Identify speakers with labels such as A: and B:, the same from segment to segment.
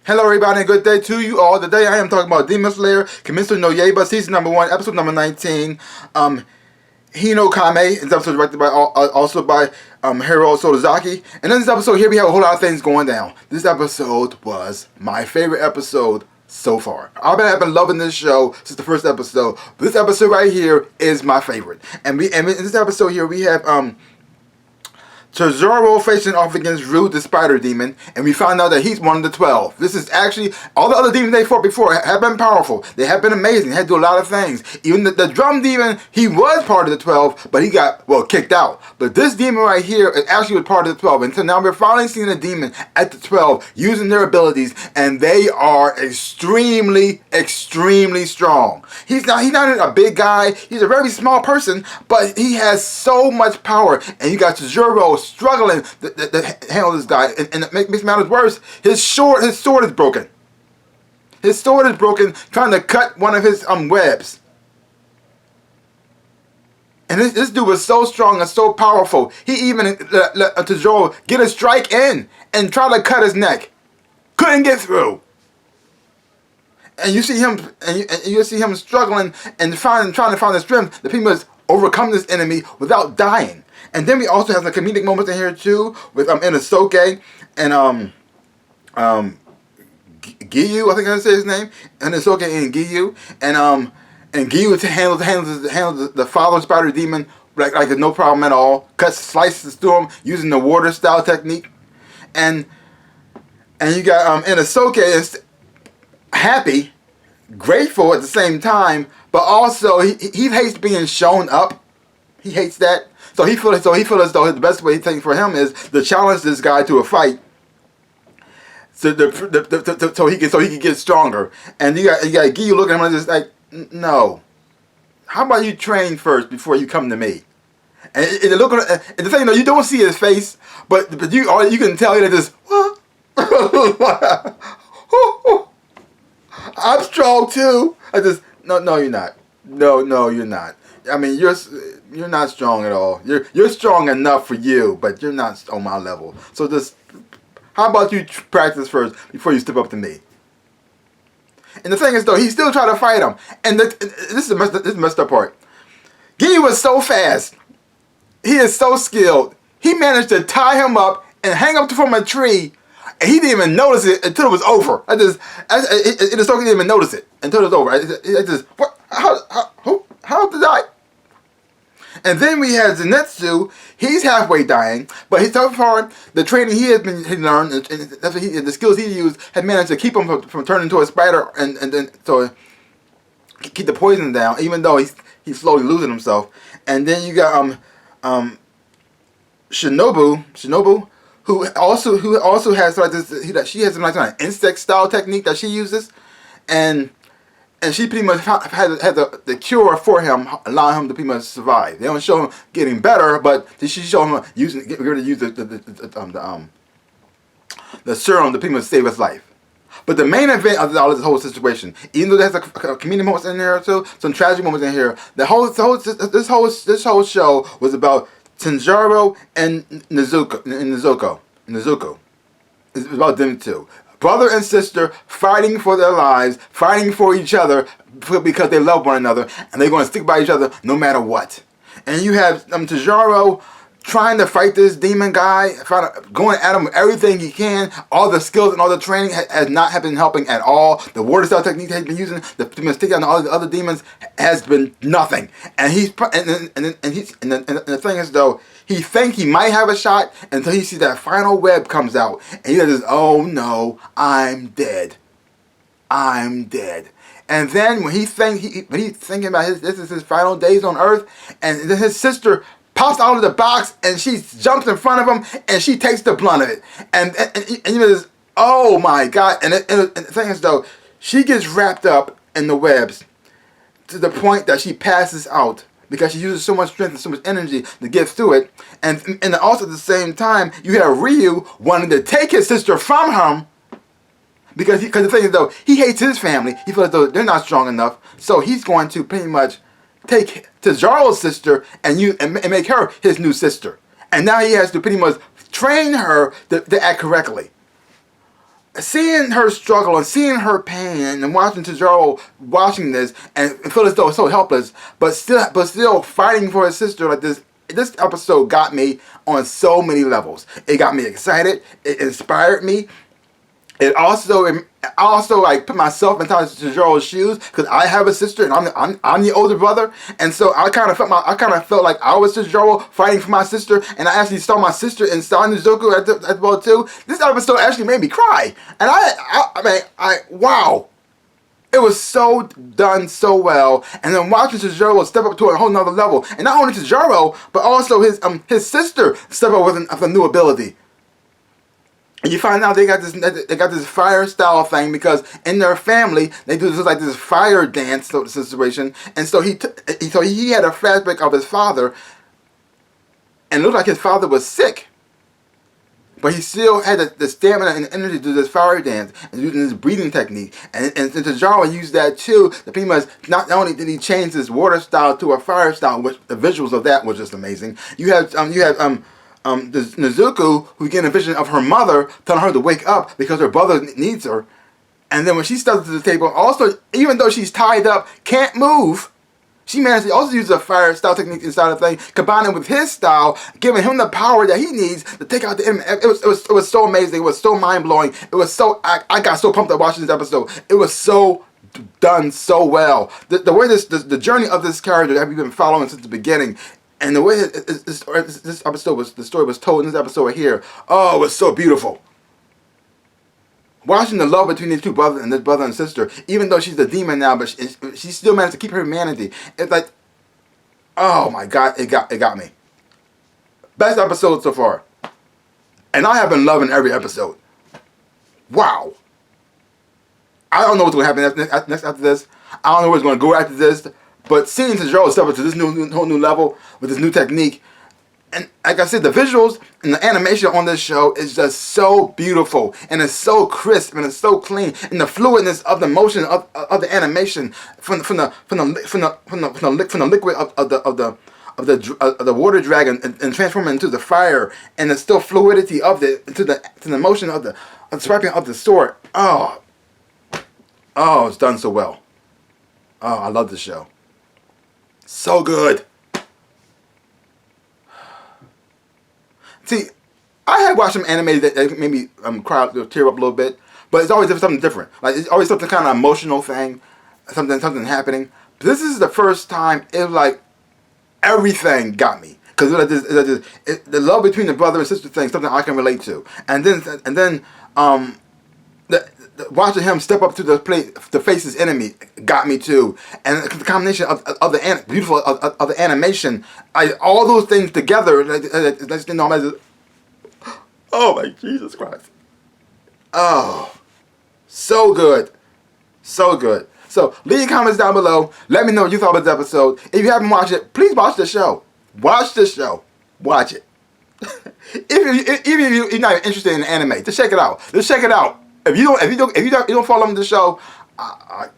A: Hello everybody and good day to you all. Today I am talking about Demon Slayer, Kimetsu no Yaiba, season number 1, episode number 19. Hinokami is episode directed by also by Hiro Sotozaki. And in this episode here we have a whole lot of things going down. This episode was my favorite episode so far. I've been loving this show since the first episode. This episode right here is my favorite. And in this episode here we have Tezoro facing off against Rude the Spider Demon, and we found out that he's one of the 12. This is actually, all the other demons they fought before have been powerful. They have been amazing. They had to do a lot of things. Even the Drum Demon, he was part of the 12, but he got, kicked out. But this demon right here is actually was part of the 12. And so now we're finally seeing a demon at the 12 using their abilities, and they are extremely, extremely strong. He's not a big guy. He's a very small person, but he has so much power. And you got Tezoro struggling to handle this guy, and it makes matters worse. His sword is broken. His sword is broken, trying to cut one of his webs. And this dude was so strong and so powerful. He even let Tezoro get a strike in and try to cut his neck. Couldn't get through. And you see him, you see him struggling and trying to find the strength that he must overcome this enemy without dying. And then we also have some comedic moments in here too with Inosuke and Giyu, I think I say his name, Inosuke and Giyu, and Giyu handles the father spider demon like no problem at all. Slices through him using the water style technique, and you got Inosuke is happy, grateful at the same time, but also he hates being shown up. He hates that. So he feels as though the best way for him is to challenge this guy to a fight, so he can get stronger. And you got Giyu looking at him and just like, no. How about you train first before you come to me? And the thing, you don't see his face, but you can tell that just what? I'm strong too. No, you're not. No, you're not. I mean, you're not strong at all. You're strong enough for you, but you're not on my level. So just, how about you practice first before you step up to me? And the thing is, though, he still tried to fight him. And this is the messed up part. Giyu was so fast. He is so skilled. He managed to tie him up and hang up from a tree, and he didn't even notice it until it was over. He didn't even notice it until it was over. What? How did I? And then we had Zenitsu. He's halfway dying, but so far the training he learned, and the skills he used, had managed to keep him from turning into a spider, and then so keep the poison down, even though he's slowly losing himself. And then you got Shinobu, who also has like this. She has like an insect style technique that she uses, and she pretty much had the cure for him, allowing him to pretty much survive. They don't show him getting better, but she show him using the serum to pretty much save his life. But the main event of this whole situation, even though there's a comedic moments in here too, some tragic moments in here, this whole show was about Tenzaro and Nezuko. It's about them two. Brother and sister fighting for their lives, fighting for each other because they love one another, and they're going to stick by each other no matter what. And you have Tezoro trying to fight this demon guy, going at him with everything he can. All the skills and all the training has not been helping at all. The water style technique he's been using to stick down all the other demons has been nothing. And the thing is though, he thinks he might have a shot until he sees that final web comes out, and he says, "Oh no, I'm dead. I'm dead." And then when he's thinking about this is his final days on Earth, and then his sister pops out of the box and she jumps in front of him and she takes the blunt of it. And you know, oh my God! And the thing is though, she gets wrapped up in the webs to the point that she passes out, because she uses so much strength and so much energy to get through it. And also at the same time, you have Ryu wanting to take his sister from him, because the thing is though, he hates his family. He feels as though they're not strong enough, so he's going to pretty much take Tezaro's sister and make her his new sister. And now he has to pretty much train her to act correctly. seeing her struggle and seeing her pain and watching Tajiro watching this and feel as though so helpless, but still fighting for his sister like this. This episode got me on so many levels. It got me excited. It inspired me. It also, I also like put myself into Tajiro's shoes because I have a sister and I'm the older brother, and so I kind of felt like I was Tajiro fighting for my sister, and I actually saw my sister in Nizuku as well too. This episode actually made me cry, and wow. It was so done so well, and then watching Tajiro step up to a whole nother level, and not only Tajiro, but also his sister step up with a new ability. And you find out they got this fire style thing because in their family they do this fire dance sort of situation, and so he had a flashback of his father, and it looked like his father was sick. But he still had the stamina and the energy to do this fire dance and using this breathing technique. And Tajiro used that too. That pretty much not only did he change his water style to a fire style, which the visuals of that was just amazing. You had Nizuku who getting a vision of her mother telling her to wake up because her brother needs her. And then when she steps to the table, also even though she's tied up, can't move. She managed to also use a fire style technique inside of the thing, combining with his style, giving him the power that he needs to take out the enemy. It was so amazing. It was so mind blowing. It was so I got so pumped up watching this episode. It was so done so well. The way the journey of this character that we've been following since the beginning, and the way this episode was the story was told in this episode right here. Oh, it was so beautiful. Watching the love between these two brothers and this brother and sister, even though she's a demon now, but she still managed to keep her humanity. It's like, oh my God, it got me. Best episode so far, and I have been loving every episode. Wow. I don't know what's going to happen next after this. I don't know where it's going to go after this, but seeing Tajiro step up to this whole new level with this new technique. And like I said, the visuals and the animation on this show is just so beautiful, and it's so crisp and it's so clean, and the fluidness of the motion of the animation from the liquid of the water dragon and transforming into the fire, and the still fluidity of to the motion of the swiping of the sword. Oh, it's done so well. Oh, I love this show. So good. See, I had watched some anime that made me cry, tear up a little bit, but it's always something different. Like it's always something kind of emotional thing, something happening. But this is the first time it was like everything got me because the love between the brother and sister thing, something I can relate to, and then watching him step up to the plate to face his enemy got me too, and the combination of the beautiful of the animation, all those things together, oh my Jesus Christ, oh, so good, so good. So leave your comments down below. Let me know what you thought about this episode. If you haven't watched it, please watch the show. Watch the show. Watch it. If you're not interested in anime, just check it out. Just check it out. If you don't follow the show, I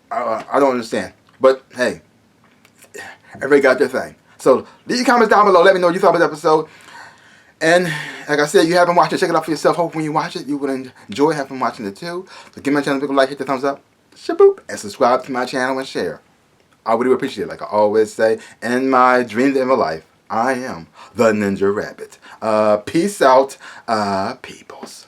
A: don't understand. But hey, everybody got their thing. So leave your comments down below. Let me know what you thought about the episode. And like I said, you haven't watched it, check it out for yourself. Hope when you watch it, you will enjoy having watching it too. So give my channel a big like, hit the thumbs up, shaboop, and subscribe to my channel and share. I would appreciate it. Like I always say, in my dream of life, I am the Ninja Rabbit. Peace out, peoples.